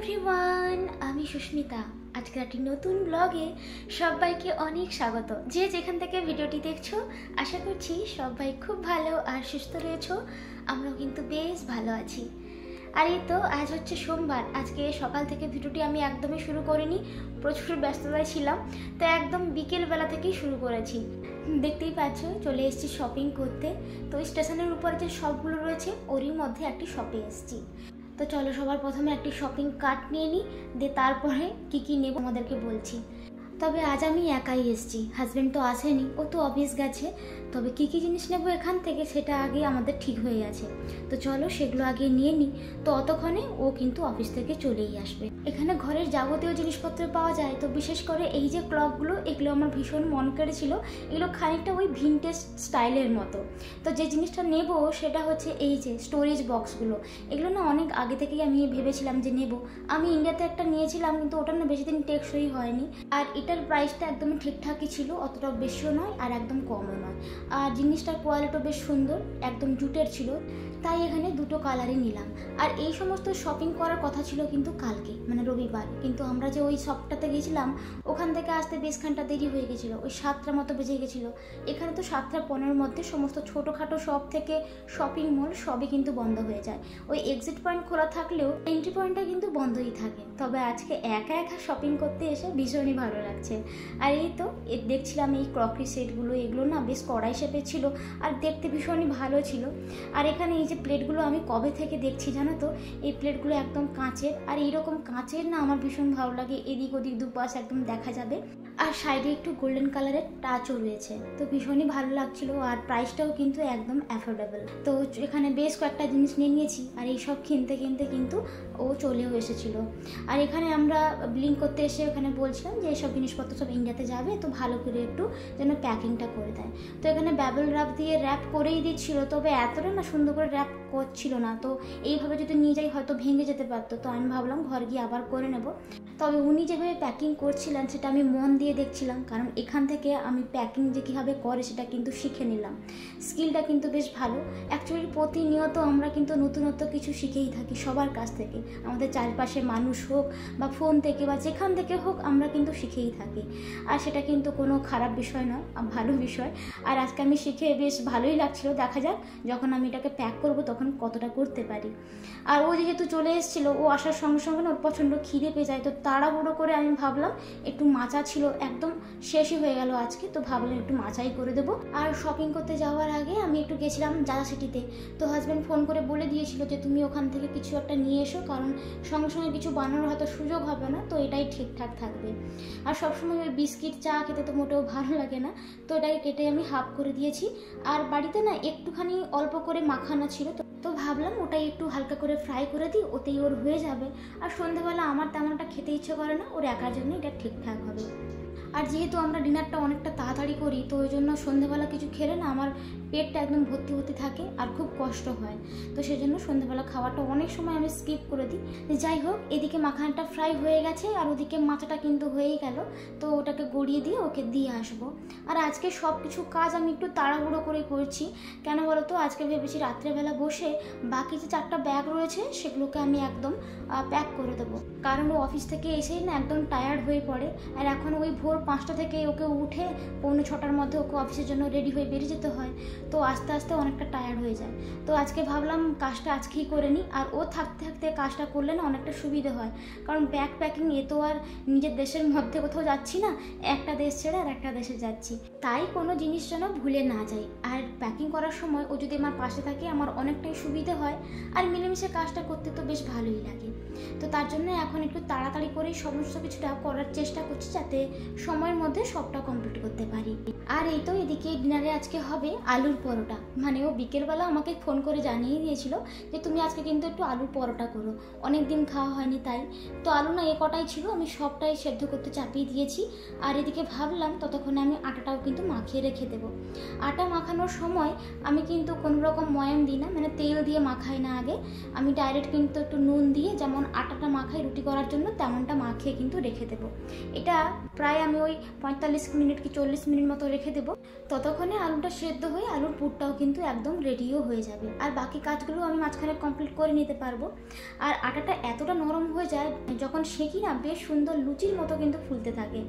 Everyone, আমি সুস্মিতা। আজকের একটি নতুন ব্লগে সবাইকে অনেক স্বাগত। যে যেখান থেকে ভিডিওটি দেখছো, আশা করছি সবাই খুব ভালো আর সুস্থ রয়েছো। আমরাও কিন্তু বেশ ভালো আছি। আর এই তো আজ হচ্ছে সোমবার। আজকে সকাল থেকে ভিডিওটি আমি একদমই শুরু করিনি, প্রচুর ব্যস্ততায় ছিলাম, তো একদম বিকেলবেলা থেকেই শুরু করেছি। দেখতেই পাচ্ছ, চলে এসেছি শপিং করতে। তো স্টেশনের উপরে যে শপগুলো রয়েছে ওরই মধ্যে একটি শপে এসেছি। তো চলো সবার প্রথমে একটি শপিং কার্ট নিয়ে নিই, দিয়ে তারপরে কী নেব আমাদেরকে বলছি। তবে আজ আমি একাই এসেছি, হাজব্যান্ড তো আসেনি, ও তো অফিস গেছে। তবে কী জিনিস নেব এখান থেকে সেটা আগে আমাদের ঠিক হয়ে আছে। তো চলো সেগুলো আগে নিয়ে নিই, তো অতক্ষণে ও কিন্তু অফিস থেকে চলেই আসবে। এখানে ঘরের যাবতীয় জিনিসপত্র পাওয়া যায়। তো বিশেষ করে এই যে ক্লকগুলো, এগুলো আমার ভীষণ মন কেড়েছিল। এগুলো খানিকটা ওই ভিনটেজ স্টাইলের মতো। তো যে জিনিসটা নেব সেটা হচ্ছে এই যে স্টোরেজ বক্সগুলো। এগুলো না অনেক আগে থেকেই আমি ভেবেছিলাম যে নেব। আমি ইন্ডিয়াতে একটা নিয়েছিলাম, কিন্তু ওটা না বেশি দিন টেকসই হয়নি। আর এটার প্রাইসটা একদমই ঠিকঠাকই ছিল, অতটা বেশিও নয় আর একদম কমও নয়। আর জিনিসটার কোয়ালিটিও বেশ সুন্দর, একদম জুটের ছিল। তাই এখানে দুটো কালারই নিলাম। আর এই সমস্ত শপিং করার কথা ছিল কিন্তু কালকে, মানে রবিবার। কিন্তু আমরা যে ওই শপটাতে গেছিলাম, ওখান থেকে আসতে বেশ খানিকটা দেরি হয়ে গেছিলো, ওই 7টার মতো বেজে গেছিলো। এখানে তো 7:15-এর মধ্যে সমস্ত ছোটোখাটো শপ থেকে শপিং মল সবই কিন্তু বন্ধ হয়ে যায়। ওই এক্সিট পয়েন্ট খোলা থাকলেও এন্ট্রি পয়েন্টটা কিন্তু বন্ধই থাকে। তবে আজকে একা একা শপিং করতে এসে ভীষণই ভালো লাগছে। আর এই তো দেখছিলাম এই ক্রকারি সেটগুলো, এগুলো না বেশ কড়াই শেপের ছিল আর দেখতে ভীষণই ভালো ছিল। আর এখানে এই যে প্লেটগুলো আমি কবে থেকে দেখছি জানো তো, এই প্লেটগুলো একদম কাঁচের। আর এইরকম কাঁচের না আমার ভীষণ ভালো লাগে, এদিক ওদিক দুপাশ একদম দেখা যাবে। আর সাইডে একটু গোল্ডেন কালারের টাচও রয়েছে, তো ভীষণই ভালো লাগছিল। আর প্রাইসটাও কিন্তু একদম অ্যাফোর্ডেবল। তো এখানে বেশ কয়েকটা জিনিস নিয়ে নিয়েছি, আর এইসব কিনতে কিনতে কিন্তু ও চলেও এসেছিল। আর এখানে আমরা বিলিং করতে এসে ওখানে বলছিলাম যে এইসব জিনিসপত্র সব ইন্ডিয়াতে যাবে, তো ভালো করে একটু যেন প্যাকিংটা করে দেয়। তো এখানে বাবল র্যাপ দিয়ে র্যাপ করেই দিচ্ছিল, তবে এতটা না সুন্দর করে র্যাপ করছিল না। তো এইভাবে যদি নিয়ে যাই হয়তো ভেঙে যেতে পারতো। তো আমি ভাবলাম ঘর গিয়ে আবার করে নেব। তবে উনি যেভাবে প্যাকিং করছিলেন সেটা আমি মন দিয়ে দেখছিলাম, কারণ এখান থেকে আমি প্যাকিং যে কীভাবে করে সেটা কিন্তু শিখে নিলাম। স্কিলটা কিন্তু বেশ ভালো। অ্যাকচুয়ালি প্রতিনিয়ত আমরা কিন্তু নতুনত্ব কিছু শিখেই থাকি সবার কাছ থেকে। আমাদের চারপাশে মানুষ হোক বা ফোন থেকে বা যেখান থেকে হোক, আমরা কিন্তু শিখেই থাকি। আর সেটা কিন্তু কোনো খারাপ বিষয় নয়, ভালো বিষয়। আর আজকে আমি শিখে বেশ ভালোই লাগছিল। দেখা যাক যখন আমি এটাকে প্যাক করবো তখন কতটা করতে পারি। আর ও যেহেতু চলে এসেছিলো, ও আসার সঙ্গে সঙ্গে না ওর প্রচণ্ড খিদে পেয়ে যায়। তো তাড়াহুড়ো করে আমি ভাবলাম একটু মাচা ছিল, একদম শেষই হয়ে গেল আজকে, তো ভাবলাম একটু মাচাই করে দেবো। আর শপিং করতে যাওয়ার আগে আমি একটু গেছিলাম জাদা সিটিতে। তো হাজব্যান্ড ফোন করে বলে দিয়েছিল যে তুমি ওখান থেকে কিছু একটা নিয়ে এসো, কারণ সঙ্গে সঙ্গে কিছু বানানোর হয়তো সুযোগ হবে না, তো এটাই ঠিকঠাক থাকবে। আর সবসময় ওই বিস্কিট চা খেতে তো মোটেও ভালো লাগে না, তো এটাকে কেটে আমি হাফ করে দিয়েছি। আর বাড়িতে না একটুখানি অল্প করে মাখানা ছিল, তো ভাবলাম ওটাই একটু হালকা করে ফ্রাই করে দিই, ওতেই ওর হয়ে যাবে। আর সন্ধ্যাবেলা আমার তেমন একটা খেতে ইচ্ছে করে না, ওর একার জন্য এটা ঠিকঠাক হবে। আর যেহেতু আমরা ডিনারটা অনেকটা তাড়াতাড়ি করি, তো ওই জন্য সন্ধ্যাবেলা কিছু খেলে না আমার পেটটা একদম ভর্তি ভর্তি থাকে আর খুব কষ্ট হয়। তো সেই জন্য সন্ধ্যাবেলা খাওয়াটা অনেক সময় আমি স্কিপ করে দিই। যাই হোক, এদিকে মাখানটা ফ্রাই হয়ে গেছে আর ওদিকে মাথাটা কিন্তু হয়েই গেল। তো ওটাকে গড়িয়ে দিয়ে ওকে দিয়ে আসবো। আর আজকে সব কিছু কাজ আমি একটু তাড়াহুড়ো করে করছি। কেন বলো তো, আজকে ভেবেছি রাত্রেবেলা বসে বাকি যে 4টা ব্যাগ রয়েছে সেগুলোকে আমি একদম প্যাক করে দেবো। কারণ ও অফিস থেকে এসেই না একদম টায়ার্ড হয়ে পড়ে। আর এখন ওই ভোর 5টা থেকে ওকে উঠে 5:45-র মধ্যে ওকে অফিসের জন্য রেডি হয়ে বেরিয়ে যেতে হয়। তো আস্তে আস্তে অনেকটা টায়ার্ড হয়ে যায়। তো আজকে ভাবলাম কাজটা আজকেই করে নিই। আর ও থাকতে থাকতে কাজটা করলে না অনেকটা সুবিধে হয়, কারণ ব্যাগ প্যাকিং এ তো আর নিজের দেশের মধ্যে কোথাও যাচ্ছি না, একটা দেশ ছেড়ে আর একটা দেশে যাচ্ছি। তাই কোনো জিনিস যেন ভুলে না যাই। আর প্যাকিং করার সময় ও যদি আমার পাশে থাকে আমার অনেকটাই সুবিধে হয়। আর মিলেমিশে কাজটা করতে তো বেশ ভালোই লাগে। তো তার জন্য এখন একটু তাড়াতাড়ি করেই সমস্ত কিছুটা করার চেষ্টা করছি, যাতে সময়ের মধ্যে সবটা কমপ্লিট করতে পারি। আর এই তো এদিকে ডিনারে আজকে হবে আলুর পরোটা। মানে ও বিকেলবেলা আমাকে ফোন করে জানিয়ে দিয়েছিল যে তুমি আজকে কিন্তু একটু আলুর পরোটা করো, অনেক দিন খাওয়া হয়নি তাই। তো আলু না কটাই ছিল, আমি সবটাই সেদ্ধ করতে চাপিয়ে দিয়েছি। আর এদিকে ভাবলাম ততক্ষণে আমি আটাটাও কিন্তু মাখিয়ে রেখে দেবো। আটা মাখানোর সময় আমি কিন্তু কোনো রকম ময়াম দিই না, মানে তেল দিয়ে মাখাই না। আগে আমি ডাইরেক্ট কিন্তু একটু নুন দিয়ে যা যেমন আটাটা মাখাই রুটি করার জন্য তেমনটা মাখিয়ে কিন্তু রেখে দেবো। এটা প্রায় আমি ওই 45 মিনিট কি 40 মিনিট মতো রেখে দেবো। ততক্ষণে আলুটা সেদ্ধ হয়ে আলুর পুরটাও কিন্তু একদম রেডিও হয়ে যাবে, আর বাকি কাজগুলো আমি মাঝখানে কমপ্লিট করে নিতে পারবো। আর আটাটা এতটা নরম হয়ে যায় যখন সেঁকি না, বেশ সুন্দর লুচির মতো কিন্তু ফুলতে থাকে।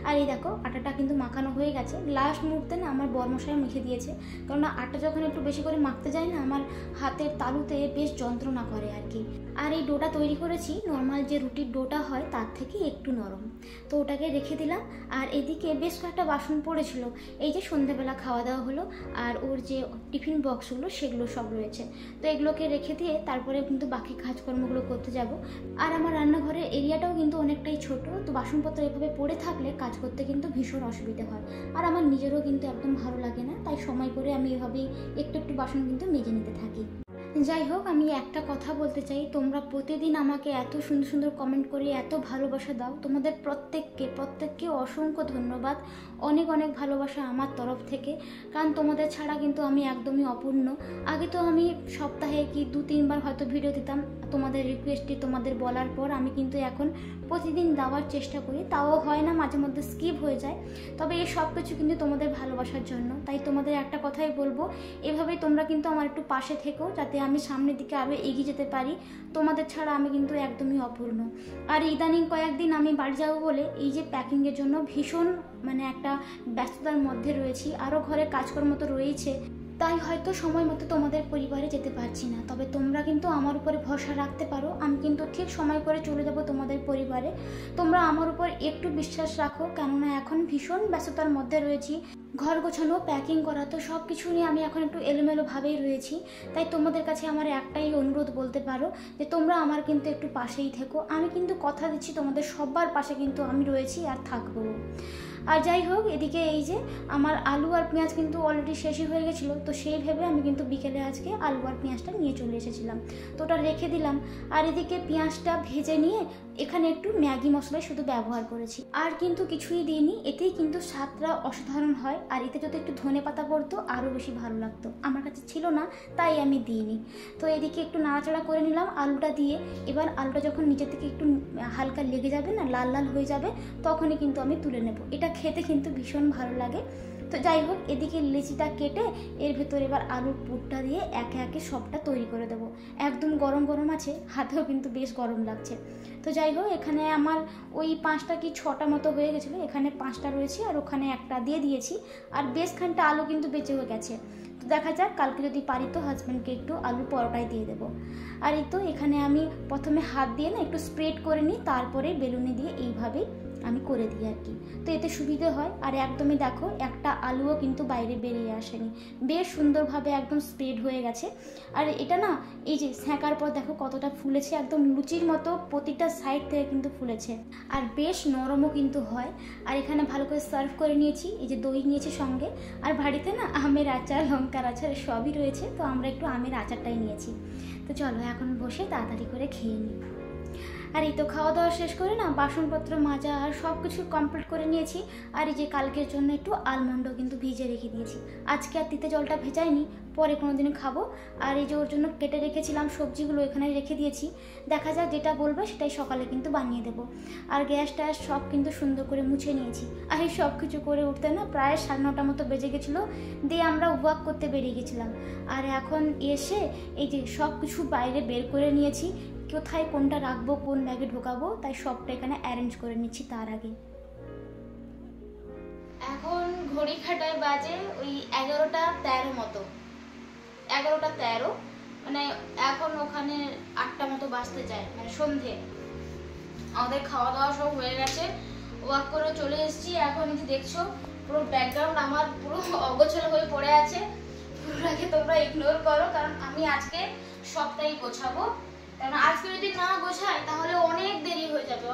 আর এই দেখো আটাটা কিন্তু মাখানো হয়ে গেছে। লাস্ট মুহূর্তে না আমার বরমশাই মেখে দিয়েছে, কারণ আটা যখন একটু বেশি করে মাখতে যায় না, আমার হাতের তালুতে বেশ যন্ত্রণা করে আর কি। আর এই ডোটা তৈরি করেছি নর্মাল যে রুটির ডোটা হয় তার থেকে একটু নরম, তো ওটাকে রেখে দিলাম। আর এদিকে বেশ কয়েকটা বাসন পড়েছিল, এই যে সন্ধ্যাবেলা খাওয়া দাওয়া হলো আর ওর যে টিফিন বক্সগুলো সেগুলো সব রয়েছে, তো এগুলোকে রেখে দিয়ে তারপরে কিন্তু বাকি কাজকর্মগুলো করতে যাব। আর আমার রান্নাঘরের এরিয়াটাও কিন্তু অনেকটাই ছোট, তো বাসনপত্র এভাবে পড়ে থাকলে কাজ করতে কিন্তু ভীষণ অসুবিধা হয়, আর আমার নিজেরও কিন্তু একদম ভালো লাগে না, তাই সময় করে আমি এভাবেই একটু একটু বাসন কিন্তু মেজে নিতে থাকি। যাই হোক, আমি একটা কথা বলতে চাই, তোমরা প্রতিদিন আমাকে এত সুন্দর সুন্দর কমেন্ট করে এত ভালোবাসা দাও, তোমাদের প্রত্যেককে অসংখ্য ধন্যবাদ, অনেক অনেক ভালোবাসা আমার তরফ থেকে, কারণ তোমাদের ছাড়া কিন্তু আমি একদমই অপূর্ণ। আগে তো আমি সপ্তাহে কি 2-3 বার হয়তো ভিডিও দিতাম, তোমাদের রিকোয়েস্টে তোমাদের বলার পর আমি কিন্তু এখন প্রতিদিন দেওয়ার চেষ্টা করি, তাও হয় না, মাঝে মধ্যে স্কিপ হয়ে যায়, তবে এই সব কিছু কিন্তু তোমাদের ভালোবাসার জন্য। তাই তোমাদের একটা কথাই বলবো, এভাবেই তোমরা কিন্তু আমার একটু পাশে থেকো, যাতে আমি সামনের দিকে আরও এগিয়ে যেতে পারি। তোমাদের ছাড়া আমি কিন্তু একদমই অপূর্ণ। আর ইদানিং কয়েকদিন আমি বাড়ি যাবো বলে এই যে প্যাকিংয়ের জন্য ভীষণ একটা ব্যস্ততার মধ্যে রয়েছি, আরও ঘরে কাজকর্ম তো রয়েছে, তাই হয়তো সময় মতো তোমাদের পরিবারে যেতে পারছি না। তবে তোমরা কিন্তু আমার উপরে ভরসা রাখতে পারো, আমি কিন্তু ঠিক সময় করে চলে যাব তোমাদের পরিবারে। তোমরা আমার উপর একটু বিশ্বাস রাখো, কেননা এখন ভীষণ ব্যস্ততার মধ্যে রয়েছি, ঘর গোছানো, প্যাকিং করা, তো সব কিছু নিয়ে আমি এখন একটু এলোমেলোভাবেই রয়েছি। তাই তোমাদের কাছে আমার একটাই অনুরোধ বলতে পারো যে তোমরা আমার কিন্তু একটু পাশেই থেকো। আমি কিন্তু কথা দিচ্ছি তোমাদের সবার পাশে কিন্তু আমি রয়েছি আর থাকবো। আর যাই হোক, এদিকে এই যে আমার আলু আর পেঁয়াজ কিন্তু অলরেডি শেষই হয়ে গেছিলো, তো সেই ভেবে আমি কিন্তু বিকেলে আজকে আলু আর পেঁয়াজটা নিয়ে চলে এসেছিলাম, তো ওটা রেখে দিলাম। আর এদিকে পেঁয়াজটা ভেজে নিয়ে এখানে একটু ম্যাগি মশলা শুধু ব্যবহার করেছি, আর কিন্তু কিছুই দিইনি, এতেই কিন্তু স্বাদটা অসাধারণ হয়। আর এতে যদি একটু ধনে পাতা পড়তো আরও বেশি ভালো লাগতো, আমার কাছে ছিল না তাই আমি দিইনি। তো এদিকে একটু নাড়াচাড়া করে নিলাম আলুটা দিয়ে। এবার আলুটা যখন নিচে থেকে একটু হালকা লেগে যাবে না, লাল লাল হয়ে যাবে, তখনই কিন্তু আমি তুলে নেব। এটা খেতে কিন্তু ভীষণ ভালো লাগে। তো যাই হোক, এদিকে লিচিটা কেটে এর ভেতরে এবার আলুর পুরটা দিয়ে একে একে সবটা তৈরি করে দেবো। একদম গরম গরম আছে, হাতেও কিন্তু বেশ গরম লাগছে। তো যাই হোক, এখানে আমার ওই 5টা কি 6টা মতো হয়ে গেছিলো, এখানে 5টা রয়েছে আর ওখানে একটা দিয়ে দিয়েছি, আর বেশ খানিকটা আলু কিন্তু বেঁচে হয়ে গেছে। তো দেখা যাক, কালকে যদি পারি তো হাজব্যান্ডকে একটু আলু পরোটাই দিয়ে দেবো। আর এই তো এখানে আমি প্রথমে হাত দিয়ে না একটু স্প্রেড করে নিই, তারপরে বেলুনি দিয়ে এইভাবেই আমি করে দিই আর কি, তো এতে সুবিধে হয়। আর একদমই দেখো একটা আলুও কিন্তু বাইরে বেরিয়ে আসেনি, বেশ সুন্দরভাবে একদম স্প্রেড হয়ে গেছে। আর এটা না এই যে সেঁকার পর দেখো কতটা ফুলেছে, একদম লুচির মতো প্রতিটা সাইড থেকে কিন্তু ফুলেছে, আর বেশ নরমও কিন্তু হয়। আর এখানে ভালো করে সার্ভ করে নিয়েছি, এই যে দই নিয়েছি সঙ্গে, আর বাড়িতে না আমের আচার, লঙ্কার আচার সবই রয়েছে, তো আমরা একটু আমের আচারটাই নিয়েছি। তো চলো এখন বসে তাড়াতাড়ি করে খেয়ে নিই। আর এই তো খাওয়া দাওয়া শেষ করে না বাসনপত্র মাজা আর সব কিছু কমপ্লিট করে নিয়েছি। আর এই যে কালকের জন্য একটু আলমন্ডও কিন্তু ভিজে রেখে দিয়েছি, আজকে আর তিতে জলটা ভেজাইনি, পরে কোনো দিন খাবো। আর এই যে ওর জন্য কেটে রেখেছিলাম সবজিগুলো এখানে রেখে দিয়েছি, দেখা যাক যেটা বলবে সেটাই সকালে কিন্তু বানিয়ে দেবো। আর গ্যাস ট্যাস সব কিন্তু সুন্দর করে মুছে নিয়েছি। আর এই সব কিছু করে উঠতে না প্রায় 9:30 মতো বেজে গেছিলো, দিয়ে আমরা ওয়াক করতে বেরিয়ে গেছিলাম। আর এখন এসে এই যে সব কিছু বাইরে বের করে নিয়েছি, কোথায় কোনটা রাখবো, কোন ব্যাগে ঢোকাবো, তাই সবটা এখানে অ্যারেঞ্জ করে নিচ্ছি। তার আগে এখন ঘড়ি কাটায় বাজে ওই 11টা 13 মতো, 11টা 13, মানে এখন ওখানে 8টা মতো বাজতে যায়, মানে সন্ধে। আমাদের খাওয়া দাওয়া সব হয়ে গেছে, ওয়াক করে চলে এসেছি। এখন এই যে দেখছো পুরো ব্যাকগ্রাউন্ড আমার পুরো অগোছালো হয়ে পড়ে আছে, পুরোটাকে তোমরা ইগনোর করো, কারণ আমি আজকে সবটাই গোছাবো। কারণ আজকে যদি না গোছাই তাহলে অনেক দেরি হয়ে যাবে,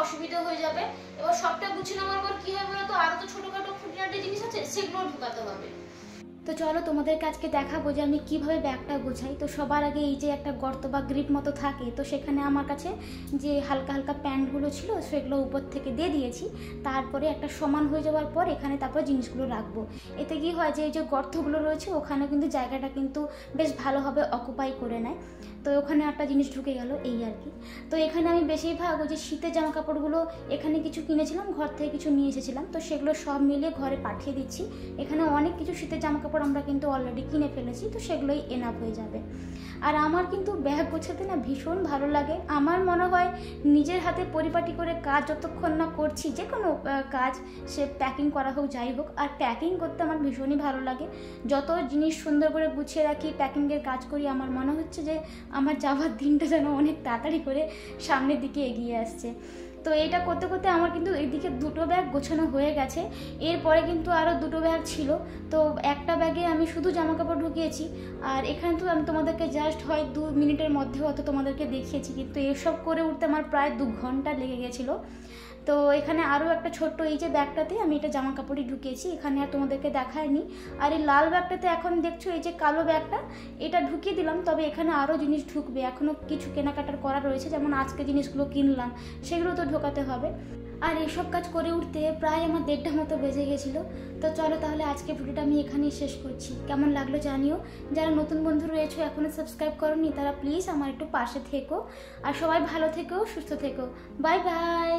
অসুবিধা হয়ে যাবে। এবার সবটা গুছিয়ে নেওয়ার পর কি হবে বলতো, আরো তো ছোটখাটো খুঁটিনাটি জিনিস আছে, সেগুলো ঢুকাতে হবে। তো চলো তোমাদেরকে আজকে দেখাবো যে আমি কিভাবে ব্যাগটা গোছাই। তো সবার আগে এই যে একটা গর্ত বা গ্রিপ মতো থাকে, তো সেখানে আমার কাছে যে হালকা হালকা প্যান্টগুলো ছিল সেগুলো উপর থেকে দিয়ে দিয়েছি। তারপরে একটা সমান হয়ে যাওয়ার পর এখানে তারপর জিনিসগুলো রাখবো। এতে কি হয় যে এই যে গর্তগুলো রয়েছে ওখানে কিন্তু জায়গাটা কিন্তু বেশ ভালোভাবে অকুপাই করে নেয়। তো ওখানে একটা জিনিস ঢুকে গেল এই আর কি। তো এখানে আমি বেশিরভাগ ওই যে শীতের জামা কাপড়গুলো এখানে কিছু কিনেছিলাম, ঘর থেকে কিছু নিয়ে এসেছিলাম, তো সেগুলো সব মিলিয়ে ঘরে পাঠিয়ে দিচ্ছি। এখানে অনেক কিছু শীতের জামা কাপড় আমরা কিন্তু অলরেডি কিনে ফেলেছি, তো সেগুলোই এনাফ হয়ে যাবে। আর আমার কিন্তু ব্যাগ গোছাতে না ভীষণ ভালো লাগে। আমার মনে হয় নিজের হাতে পরিপাটি করে কাজ যতক্ষণ না করছি, যে কোনো কাজ, সে প্যাকিং করা হোক যাই হোক, আর প্যাকিং করতে আমার ভীষণই ভালো লাগে। যত জিনিস সুন্দর করে গুছিয়ে রাখি, প্যাকিংয়ের কাজ করি, আমার মনে হচ্ছে যে আমার যাওয়ার দিনটা যেন অনেক তাড়াতাড়ি করে সামনের দিকে এগিয়ে আসছে। তো এইটা করতে করতে আমার কিন্তু এইদিকে 2টো ব্যাগ গোছানো হয়ে গেছে। এরপরে কিন্তু আরও 2টো ব্যাগ ছিল। তো একটা ব্যাগে আমি শুধু জামা কাপড় ঢুকিয়েছি, আর এখানে তো আমি তোমাদেরকে জাস্ট হয় 2 মিনিটের মধ্যে হয়তো তোমাদেরকে দেখিয়েছি, কিন্তু এসব করে উঠতে আমার প্রায় 2 ঘন্টা লেগে গেছিলো। তো এখানে আরও একটা ছোট্ট এই যে ব্যাগটাতে আমি এটা জামা কাপড়ই ঢুকিয়েছি, এখানে আর তোমাদেরকে দেখায়নি। আর এই লাল ব্যাগটাতে এখন দেখছো এই যে কালো ব্যাগটা, এটা ঢুকিয়ে দিলাম। তবে এখানে আরও জিনিস ঢুকবে, এখনও কিছু কেনাকাটার করা রয়েছে, যেমন আজকে জিনিসগুলো কিনলাম সেগুলো তো ঢোকাতে হবে। আর এসব কাজ করে উঠতে প্রায় আমার 1:30 মতো বেজে গেছিলো। তো চলো তাহলে আজকে ভিডিওটা আমি এখানেই শেষ করছি। কেমন লাগলো জানিও। যারা নতুন বন্ধু রয়েছে এখনও সাবস্ক্রাইব করোনি তারা প্লিজ আমার একটু পাশে থেকো। আর সবাই ভালো থেকো, সুস্থ থেকো। Bye bye.